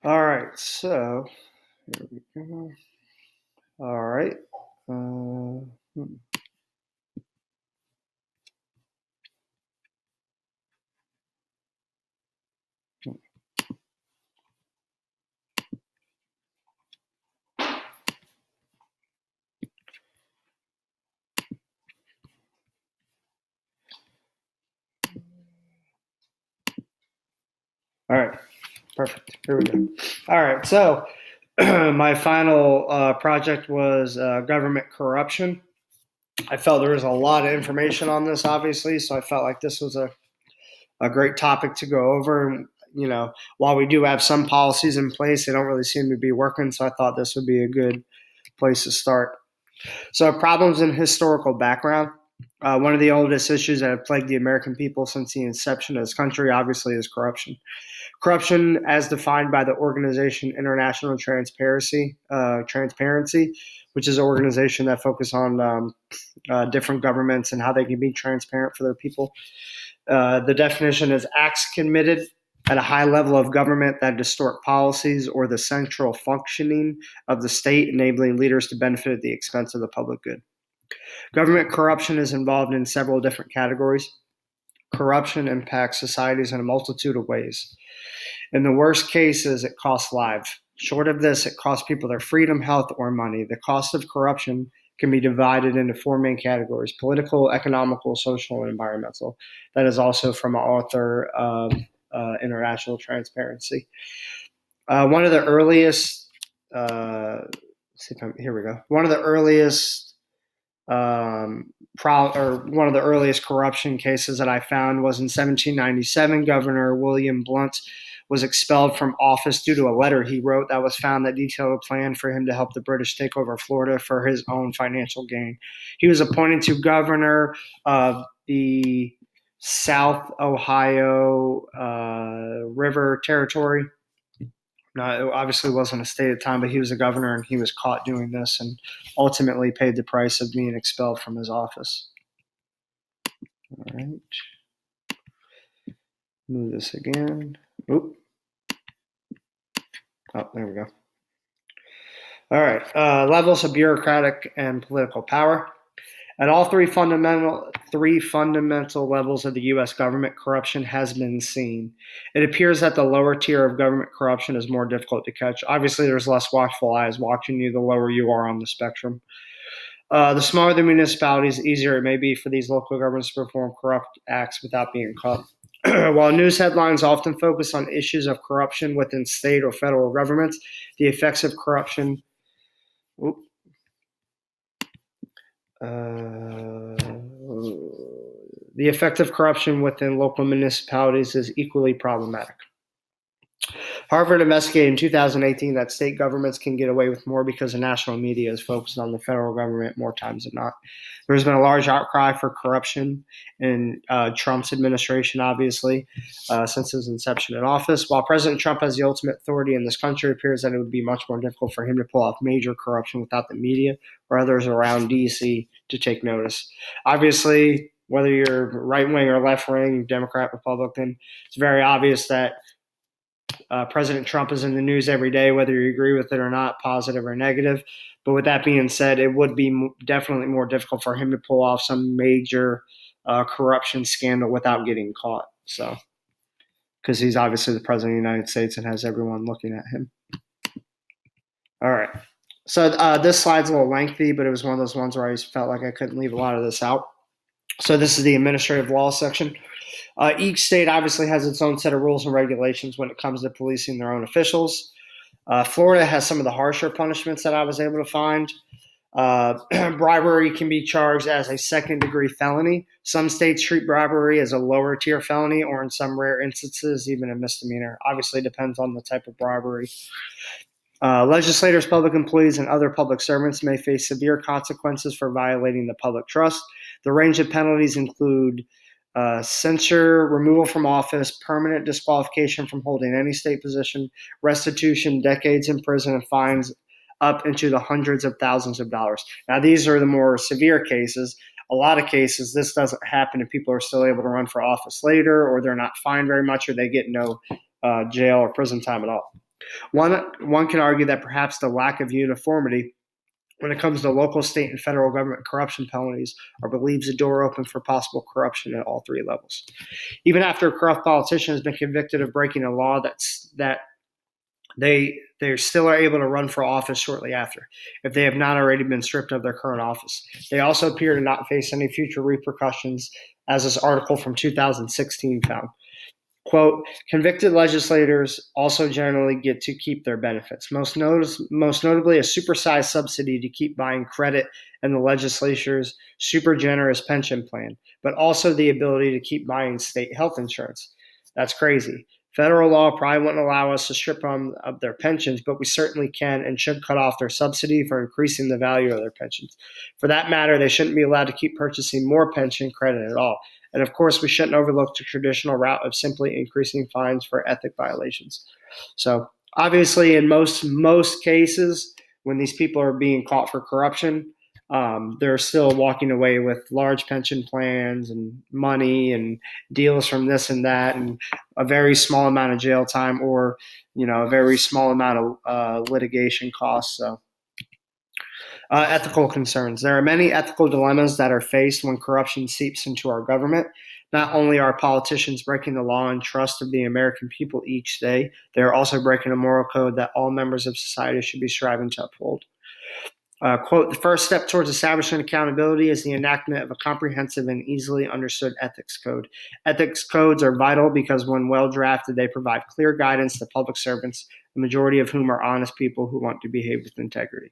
All right, so here we go. All right. All right, perfect. Here we go. All right, so my final project was government corruption. I felt there was a lot of information on this, obviously, so I felt like this was a great topic to go over. And, while we do have some policies in place, they don't really seem to be working, so I thought this would be a good place to start. So, problems in historical background. One of the oldest issues that have plagued the American people since the inception of this country, obviously, is corruption. Corruption, as defined by the organization International Transparency, which is an organization that focuses on different governments and how they can be transparent for their people. The definition is acts committed at a high level of government that distort policies or the central functioning of the state, enabling leaders to benefit at the expense of the public good. Government corruption is involved in several different categories. Corruption impacts societies in a multitude of ways. In the worst cases, it costs lives. Short of this, it costs people their freedom, health, or money. The cost of corruption can be divided into four main categories: political, economical, social, and environmental. That is also from an author of International Transparency. One of the earliest, here we go. One of the earliest one of the earliest corruption cases that I found was in 1797. Governor William Blount was expelled from office due to a letter he wrote that was found that detailed a plan for him to help the British take over Florida for his own financial gain. He was appointed to governor of the South Ohio River Territory. No, it obviously wasn't a state at the time, but he was a governor and he was caught doing this and ultimately paid the price of being expelled from his office. All right. Move this again. Oop. Oh, there we go. All right. Levels of bureaucratic and political power. At all three fundamental levels of the U.S. government, corruption has been seen. It appears that the lower tier of government corruption is more difficult to catch. Obviously, there's less watchful eyes watching you the lower you are on the spectrum. The smaller the municipalities, the easier it may be for these local governments to perform corrupt acts without being caught. While news headlines often focus on issues of corruption within state or federal governments, the effects of corruption the effect of corruption within local municipalities is equally problematic. Harvard investigated in 2018 that state governments can get away with more because the national media is focused on the federal government more times than not. There's been a large outcry for corruption in Trump's administration, obviously, since his inception in office. While President Trump has the ultimate authority in this country, it appears that it would be much more difficult for him to pull off major corruption without the media or others around D.C. to take notice. Obviously, whether you're right wing or left wing, Democrat, Republican, it's very obvious that President Trump is in the news every day, whether you agree with it or not, positive or negative. But with that being said, it would be definitely more difficult for him to pull off some major corruption scandal without getting caught. So, because he's obviously the president of the United States and has everyone looking at him. All right. So this slide's a little lengthy, but it was one of those ones where I felt like I couldn't leave a lot of this out. So this is the administrative law section. Each state obviously has its own set of rules and regulations when it comes to policing their own officials. Florida has some of the harsher punishments that I was able to find. Bribery can be charged as a second-degree felony. Some states treat bribery as a lower-tier felony, or in some rare instances, even a misdemeanor. Obviously, it depends on the type of bribery. Legislators, public employees, and other public servants may face severe consequences for violating the public trust. The range of penalties include censure, removal from office, permanent disqualification from holding any state position, restitution, decades in prison, and fines up into the hundreds of thousands of dollars. Now, these are the more severe cases. A lot of cases, this doesn't happen and people are still able to run for office later, or they're not fined very much, or they get no jail or prison time at all. One can argue that perhaps the lack of uniformity when it comes to local, state, and federal government corruption penalties leaves the door open for possible corruption at all three levels. Even after a corrupt politician has been convicted of breaking a law, they still are able to run for office shortly after, if they have not already been stripped of their current office. They also appear to not face any future repercussions, as this article from 2016 found. Quote, convicted legislators also generally get to keep their benefits, most notably a supersized subsidy to keep buying credit in the legislature's super generous pension plan, but also the ability to keep buying state health insurance. That's crazy. Federal law probably wouldn't allow us to strip them of their pensions, but we certainly can and should cut off their subsidy for increasing the value of their pensions. For that matter, they shouldn't be allowed to keep purchasing more pension credit at all. And of course, we shouldn't overlook the traditional route of simply increasing fines for ethic violations. So obviously, in most cases, when these people are being caught for corruption, they're still walking away with large pension plans and money and deals from this and that, and a very small amount of jail time, or a very small amount of litigation costs. So. Ethical concerns. There are many ethical dilemmas that are faced when corruption seeps into our government. Not only are politicians breaking the law and trust of the American people each day, they are also breaking a moral code that all members of society should be striving to uphold. Quote, the first step towards establishing accountability is the enactment of a comprehensive and easily understood ethics code. Ethics codes are vital because when well drafted, they provide clear guidance to public servants, the majority of whom are honest people who want to behave with integrity.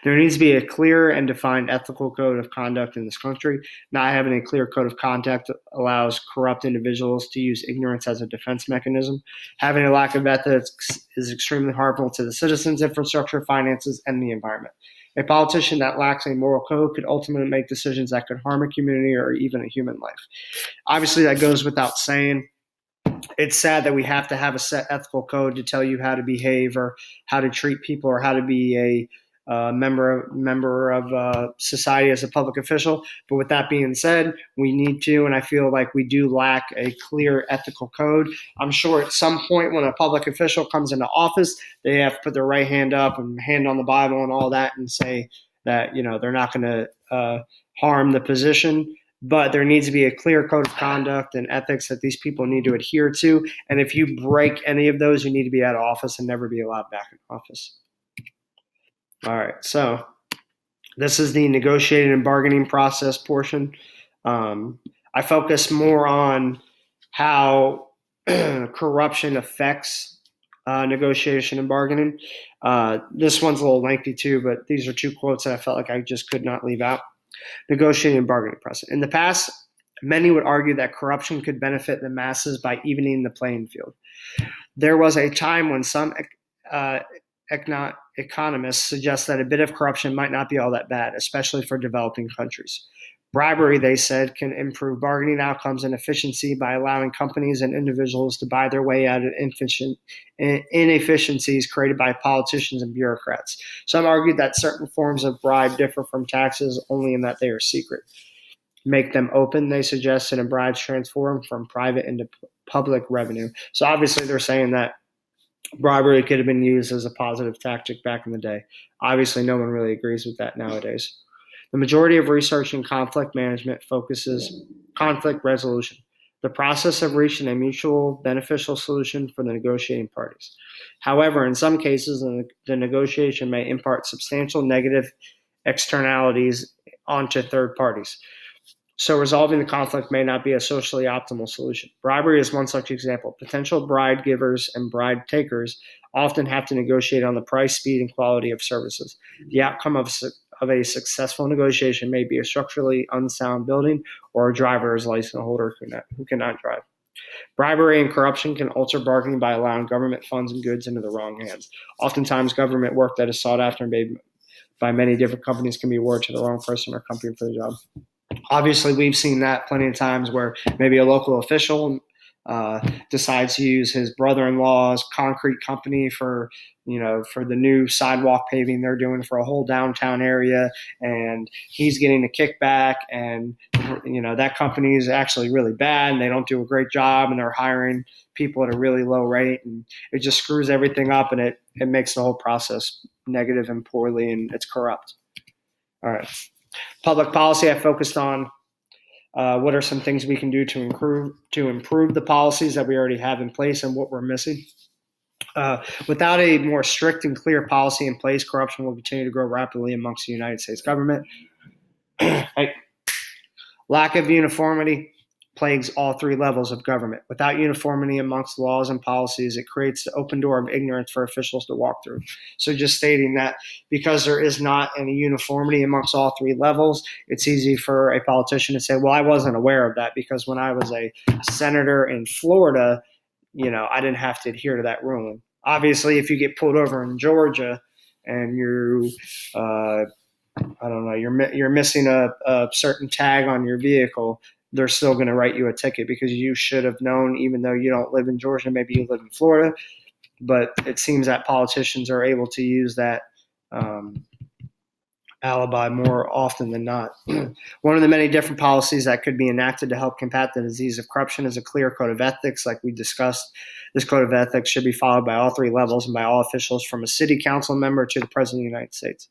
There needs to be a clear and defined ethical code of conduct in this country. Not having a clear code of conduct allows corrupt individuals to use ignorance as a defense mechanism. Having a lack of ethics is extremely harmful to the citizens, infrastructure, finances, and the environment. A politician that lacks a moral code could ultimately make decisions that could harm a community or even a human life. Obviously, that goes without saying. It's sad that we have to have a set ethical code to tell you how to behave or how to treat people or how to be a member of society as a public official. But with that being said, we need to, and I feel like we do lack a clear ethical code. I'm sure at some point when a public official comes into office, they have to put their right hand up and hand on the Bible and all that and say that, they're not going to harm the position. But there needs to be a clear code of conduct and ethics that these people need to adhere to. And if you break any of those, you need to be out of office and never be allowed back in office. All right, so this is the negotiating and bargaining process portion. I focus more on how corruption affects negotiation and bargaining. This one's a little lengthy too, but these are two quotes that I felt like I just could not leave out. Negotiating and bargaining process. In the past, many would argue that corruption could benefit the masses by evening the playing field. There was a time when some economists suggest that a bit of corruption might not be all that bad, especially for developing countries. Bribery, they said, can improve bargaining outcomes and efficiency by allowing companies and individuals to buy their way out of inefficiencies created by politicians and bureaucrats. Some argued that certain forms of bribe differ from taxes only in that they are secret. Make them open, they suggested, and bribes transform from private into public revenue. So obviously they're saying that bribery could have been used as a positive tactic back in the day. Obviously, no one really agrees with that nowadays. The majority of research in conflict management focuses conflict resolution, the process of reaching a mutual beneficial solution for the negotiating parties. However, in some cases, the negotiation may impart substantial negative externalities onto third parties. So resolving the conflict may not be a socially optimal solution. Bribery is one such example. Potential bribe givers and bribe takers often have to negotiate on the price, speed, and quality of services. The outcome of a successful negotiation may be a structurally unsound building or a driver's license holder who cannot drive. Bribery and corruption can alter bargaining by allowing government funds and goods into the wrong hands. Oftentimes, government work that is sought after and made by many different companies can be awarded to the wrong person or company for the job. Obviously, we've seen that plenty of times where maybe a local official decides to use his brother-in-law's concrete company for the new sidewalk paving they're doing for a whole downtown area, and he's getting a kickback, and the that company is actually really bad and they don't do a great job and they're hiring people at a really low rate, and it just screws everything up, and it makes the whole process negative and poorly, and it's corrupt. All right. Public policy, I focused on what are some things we can do to improve the policies that we already have in place and what we're missing. Without a more strict and clear policy in place, corruption will continue to grow rapidly amongst the United States government. Lack of uniformity plagues all three levels of government. Without uniformity amongst laws and policies, it creates the open door of ignorance for officials to walk through. So just stating that because there is not any uniformity amongst all three levels, it's easy for a politician to say, well, I wasn't aware of that because when I was a senator in Florida, I didn't have to adhere to that ruling. Obviously, if you get pulled over in Georgia and you're missing a certain tag on your vehicle, they're still going to write you a ticket because you should have known, even though you don't live in Georgia, maybe you live in Florida. But it seems that politicians are able to use that alibi more often than not. One of the many different policies that could be enacted to help combat the disease of corruption is a clear code of ethics, like we discussed. This code of ethics should be followed by all three levels and by all officials from a city council member to the President of the United States.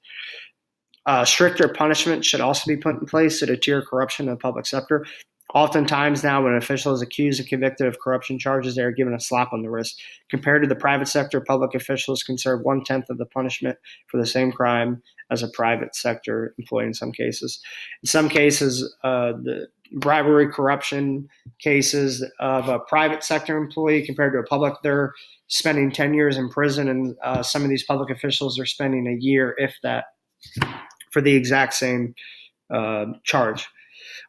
Stricter punishment should also be put in place to deter corruption in the public sector. Oftentimes now when an official is accused and convicted of corruption charges, they are given a slap on the wrist. Compared to the private sector, public officials can serve 1/10 of the punishment for the same crime as a private sector employee in some cases. In some cases, the bribery corruption cases of a private sector employee compared to a public, they're spending 10 years in prison, and some of these public officials are spending a year, if that, for the exact same charge.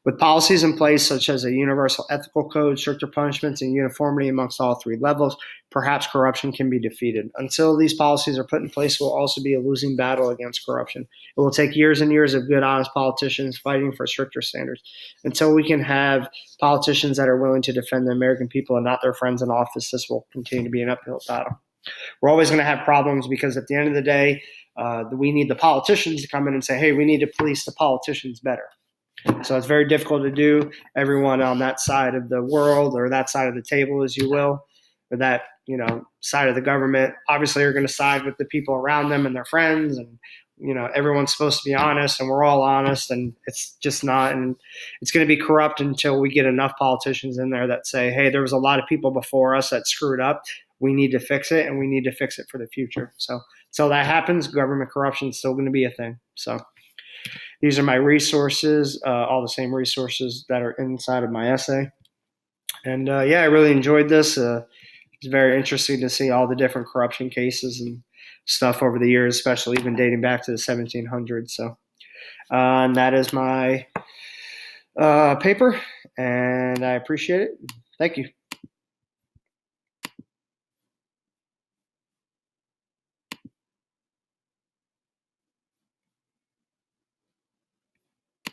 With policies in place such as a universal ethical code, stricter punishments, and uniformity amongst all three levels, perhaps corruption can be defeated. Until these policies are put in place, it will also be a losing battle against corruption. It will take years and years of good, honest politicians fighting for stricter standards. Until we can have politicians that are willing to defend the American people and not their friends in office, this will continue to be an uphill battle. We're always going to have problems because at the end of the day, we need the politicians to come in and say, hey, we need to police the politicians better. So it's very difficult to do. Everyone on that side of the world, or that side of the table, as you will, or that side of the government, obviously are going to side with the people around them and their friends, and everyone's supposed to be honest, and we're all honest, and it's just not. And it's going to be corrupt until we get enough politicians in there that say, hey, there was a lot of people before us that screwed up. We need to fix it, and we need to fix it for the future. So until that happens, government corruption is still going to be a thing. So these are my resources, all the same resources that are inside of my essay. And I really enjoyed this. It's very interesting to see all the different corruption cases and stuff over the years, especially even dating back to the 1700s. So and that is my paper, and I appreciate it. Thank you.